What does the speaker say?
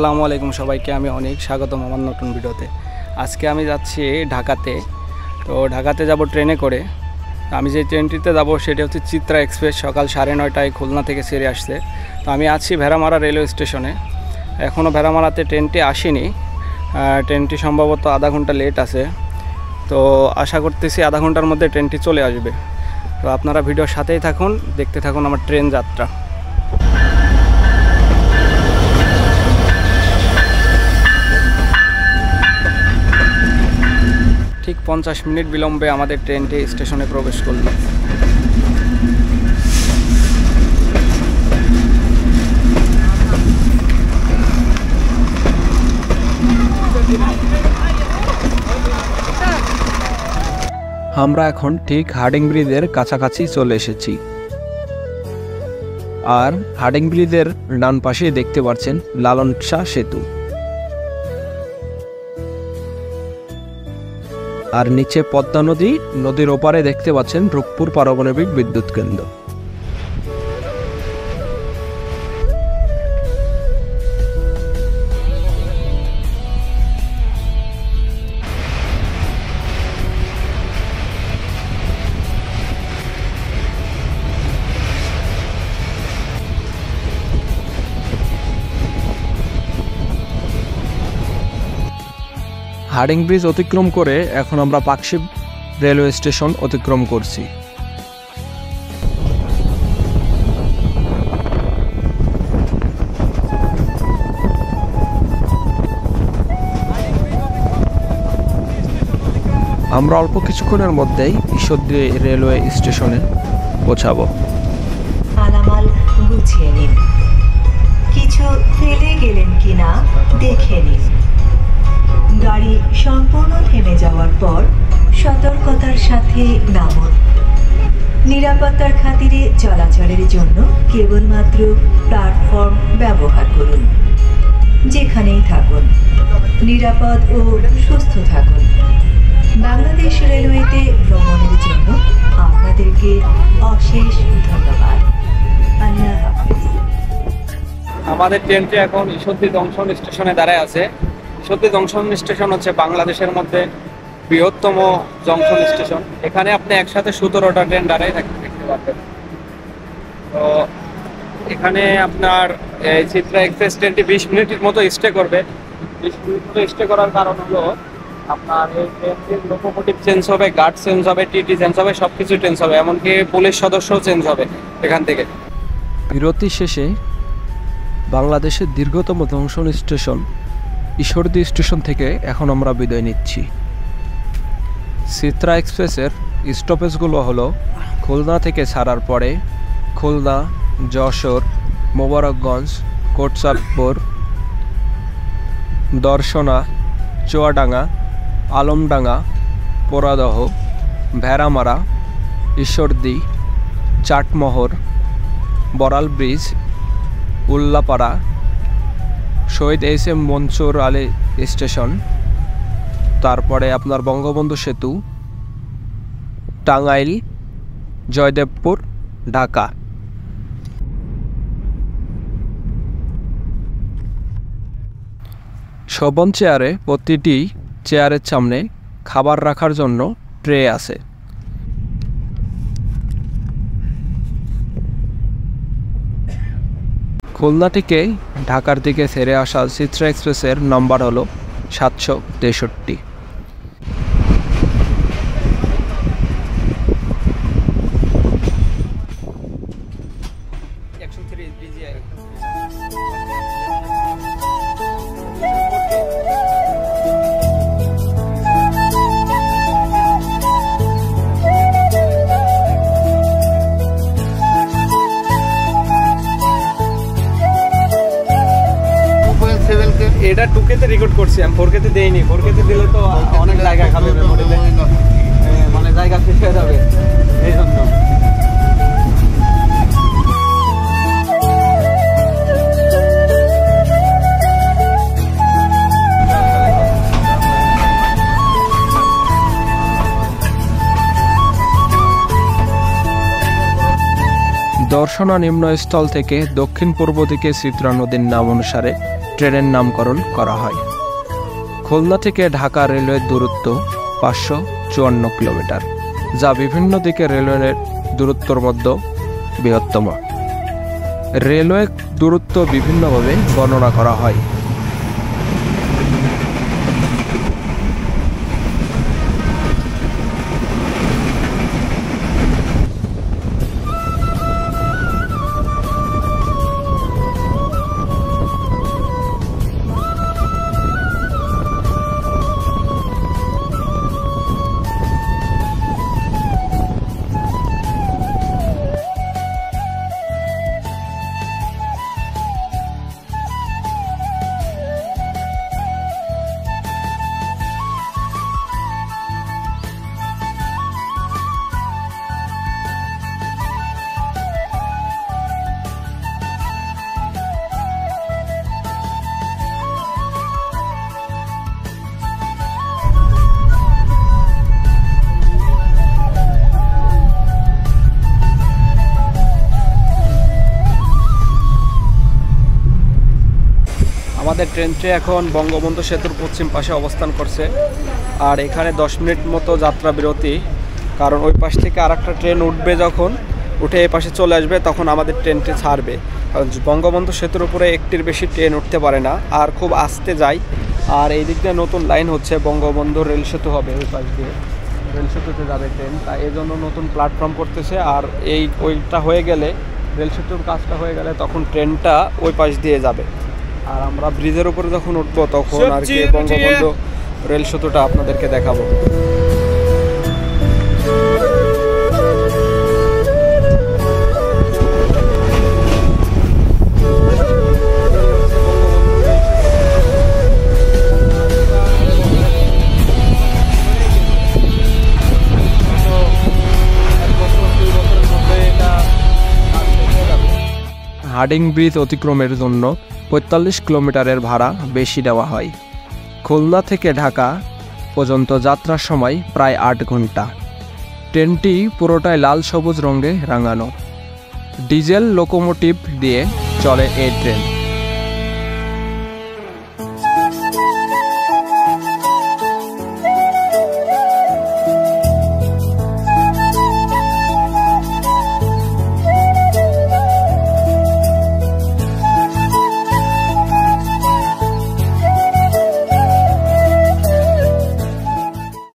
আসসালামু আলাইকুম সবাইকে, আমি অনেক স্বাগতম আমার নতুন ভিডিওতে। আজকে আমি যাচ্ছি ঢাকাতে। তো ঢাকাতে যাব ট্রেনে করে। আমি যে ট্রেনটিতে যাব সেটা হচ্ছে চিত্রা এক্সপ্রেস। সকাল 9:30টায় খুলনা থেকে ছেড়ে আসছে। তো আমি আছি ভেড়ামারা রেলওয়ে স্টেশনে। এখনও ভেড়ামারাতে ট্রেনটি আসেনি। ট্রেনটি সম্ভবত আধা ঘন্টা লেট আছে। তো আশা করতেছি আধা ঘন্টার মধ্যে ট্রেনটি চলে আসবে। তো আপনারা ভিডিওর সাথেই থাকুন, দেখতে থাকুন আমার ট্রেন যাত্রা। ঠিক 50 মিনিট বিলম্বে আমাদের ট্রেনটি স্টেশনে প্রবেশ করল। আমরা এখন ঠিক হার্ডিং ব্রিজের কাছাকাছি চলে এসেছি। আর হার্ডিং ব্রিজের ডান পাশে দেখতে পাচ্ছেন লালন শাহ সেতু, আর নিচে পদ্মা নদী, নদীর ওপারে দেখতে পাচ্ছেন রূপপুর পারমাণবিক বিদ্যুৎ কেন্দ্র। হার্ডিং ব্রিজ অতিক্রম করে এখন আমরা পাকশিপ রেলওয়ে স্টেশন অতিক্রম করছি। আমরা অল্প কিছুক্ষণের মধ্যেই ঈশ্বরদী রেলওয়ে স্টেশনে পৌঁছাবো। মালামাল গুছিয়ে নিন, কিছু ফেলে গেলেন কিনা দেখে নিন। গাড়ি সম্পূর্ণ থেমে যাওয়ার পর সতর্কতার সাথে নামুন। নিরাপত্তার খাতিরে চলাচলের জন্য কেবলমাত্র প্ল্যাটফর্ম ব্যবহার করুন। যেখানেই থাকুন নিরাপদ ও সুস্থ থাকুন। বাংলাদেশ রেলওয়েতে ভ্রমণের জন্য আপনাদেরকে অশেষ ধন্যবাদ। আল্লাহ হাফেজ। আমাদের ট্রেনটি এখন ঈশ্বরদী জংশন স্টেশনে দাঁড়ায় আছে। ঈশ্বরদী জংশন স্টেশন হচ্ছে বাংলাদেশের মধ্যে বৃহত্তম জংশন স্টেশন। এখানে আপনি একসাথে 17টা ট্রেন দাঁড়ায় দেখতে পাবেন। তো এখানে আপনার এই চিত্রা এক্সপ্রেস ট্রেনটি 20 মিনিটের মতো স্টে করবে। 20 মিনিট মতো স্টে করার কারণ হলো আপনার এই ট্রেনটির লোকোমোটিভ চেঞ্জ হবে, গার্ড চেঞ্জ হবে, টিটি চেঞ্জ হবে, সব কিছু চেঞ্জ হবে, এমনকি পুলিশ সদস্যও চেঞ্জ হবে এখান থেকে। বিরতি শেষে বাংলাদেশের দীর্ঘতম জংশন স্টেশন ঈশ্বরদী স্টেশন থেকে এখন আমরা বিদায় নিচ্ছি। চিত্রা এক্সপ্রেসের স্টপেজগুলো হলো খুলনা থেকে ছাড়ার পরে খুলনা, যশোর, মোবারকগঞ্জ, কোটচাঁদপুর, দর্শনা, চুয়াডাঙ্গা, আলমডাঙ্গা, পোড়াদহ, ভেড়ামারা, ঈশ্বরদী, চাটমোহর, বড়াল ব্রিজ, উল্লাপাড়া, শহীদ SM মনসুর আলী স্টেশন, তারপরে আপনার বঙ্গবন্ধু সেতু, টাঙ্গাইল, জয়দেবপুর, ঢাকা। শোভন চেয়ারে প্রতিটি চেয়ারের সামনে খাবার রাখার জন্য ট্রে আছে। খুলনা থেকে ঢাকার দিকে ছেড়ে আসা চিত্রা এক্সপ্রেসের নাম্বার হলো 763। এটা 2K-তে রেকর্ড করছি, আমি 4K-তে দেইনি। 4K-তে দিলে তো অনেক জায়গা খাবে মেমোরিতে, মানে জায়গা শেষ হয়ে যাবে, এই জন্য। দর্শনা নিম্নস্থল থেকে দক্ষিণ পূর্ব দিকে চিত্রা নদীর নাম অনুসারে ট্রেনের নামকরণ করা হয়। খুলনা থেকে ঢাকা রেলওয়ের দূরত্ব 554 কিলোমিটার, যা বিভিন্ন দিকে রেলওয়ের দূরত্বর মধ্যে বৃহত্তম। রেলওয়ে দূরত্ব বিভিন্নভাবে বর্ণনা করা হয়। আমাদের ট্রেনটি এখন বঙ্গবন্ধু সেতুর পশ্চিম পাশে অবস্থান করছে, আর এখানে 10 মিনিট মতো যাত্রা বিরতি, কারণ ওই পাশ থেকে আরেকটা ট্রেন উঠবে, যখন উঠে এই পাশে চলে আসবে তখন আমাদের ট্রেনটি ছাড়বে। কারণ বঙ্গবন্ধু সেতুর উপরে একটির বেশি ট্রেন উঠতে পারে না, আর খুব আস্তে যায়। আর এই দিক দিয়ে নতুন লাইন হচ্ছে, বঙ্গবন্ধু রেল সেতু হবে ওই পাশ দিয়ে, রেল সেতুতে যাবে ট্রেন, তাই এই জন্য নতুন প্ল্যাটফর্ম করতেছে। আর ওইটা হয়ে গেলে, রেল সেতুর কাজটা হয়ে গেলে তখন ট্রেনটা ওই পাশ দিয়ে যাবে। আর আমরা ব্রিজের উপরে যখন উঠবো তখন আর কি বঙ্গবন্ধু রেল সেতুটা আপনাদেরকে দেখাবো। হার্ডিং ব্রিজ অতিক্রমের জন্য 45 কিলোমিটারের ভাড়া বেশি দেওয়া হয়। খুলনা থেকে ঢাকা পর্যন্ত যাত্রার সময় প্রায় 8 ঘন্টা। ট্রেনটি পুরোটাই লাল সবুজ রঙে রাঙানো। ডিজেল লোকোমোটিভ দিয়ে চলে এই ট্রেন।